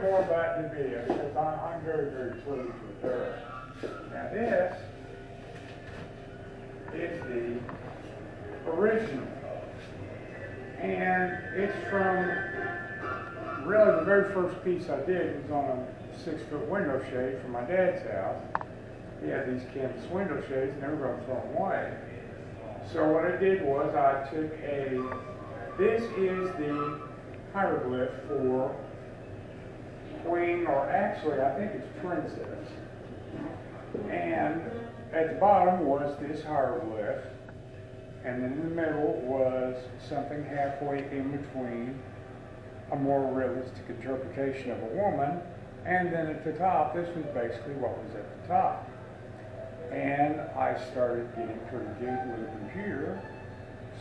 more about Nubia because I'm very, very pleased with her. Now this is the original. And it's from, really the very first piece I did was on a 6-foot window shade from my dad's house. He had these canvas window shades and they were going to throw them away. So what I did was I took this is the hieroglyph for queen, or actually I think it's princess. And at the bottom was this hieroglyph. And then in the middle was something halfway in between a more realistic interpretation of a woman. And then at the top, this was basically what was at the top. And I started getting pretty good with a computer,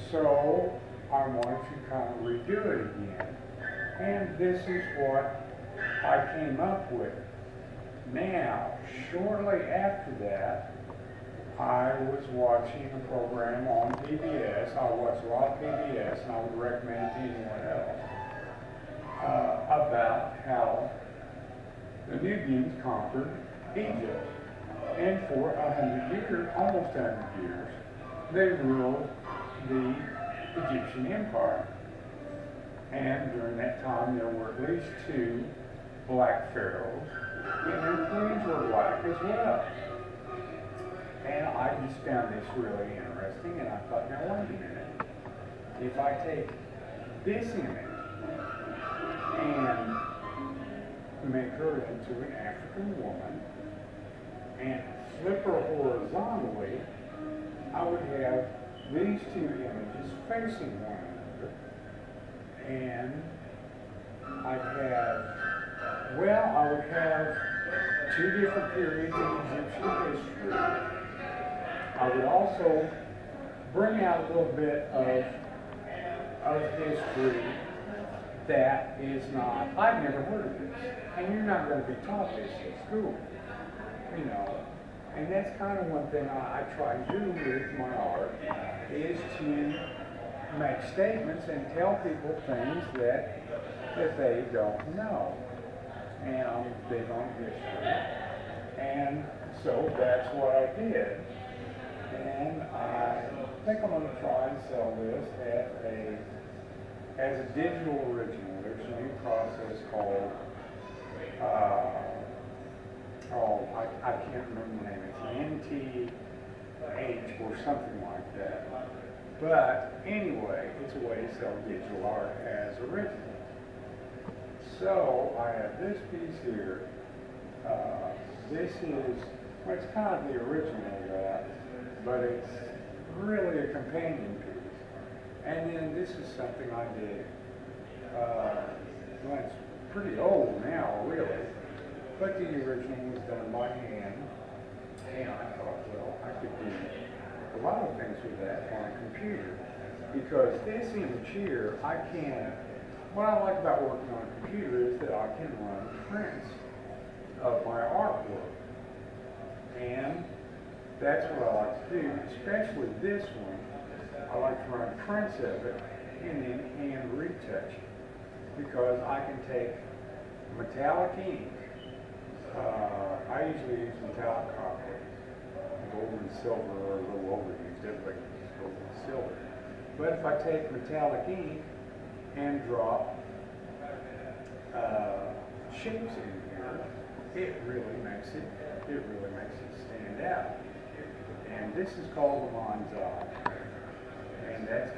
so I wanted to kind of redo it again. And this is what I came up with. Now, shortly after that, I was watching a program on PBS. I watched a lot of PBS, and I would recommend it to anyone else, about how the Nubians conquered Egypt. And for 100 years, almost 100 years, they ruled the Egyptian Empire. And during that time, there were at least 2 black pharaohs, and their queens were black as well. And I just found this really interesting, and I thought, now wait a minute. If I take this image and make her into an African woman and flip her horizontally, I would have these 2 images facing one another. And I would have 2 different periods in Egyptian history. I would also bring out a little bit of history that is not, I've never heard of this, and you're not going to be taught this in school, you know. And that's kind of one thing I try to do with my art, is to make statements and tell people things that they don't know. And I'm big on history. And so that's what I did. And I think I'm going to try and sell this as a digital original. There's a new process called, I can't remember the name. It's NTH or something like that. But anyway, it's a way to sell digital art as original. So I have this piece here. This is, well, it's kind of the original of that, but it's really a companion piece. And then this is something I did. Well, it's pretty old now, really, but the original was done by hand. And I thought, well, I could do a lot of things with that on a computer, because this image here, what I like about working on a computer is that I can run prints of my artwork. And that's what I like to do, especially this one. I like to run prints of it and then hand retouch it, because I can take metallic ink. I usually use metallic copper. Gold and silver are a little overused. Everybody uses gold and silver. But if I take metallic ink and drop shapes in here, it really makes it stand out. And this is called the mind's eye. And that's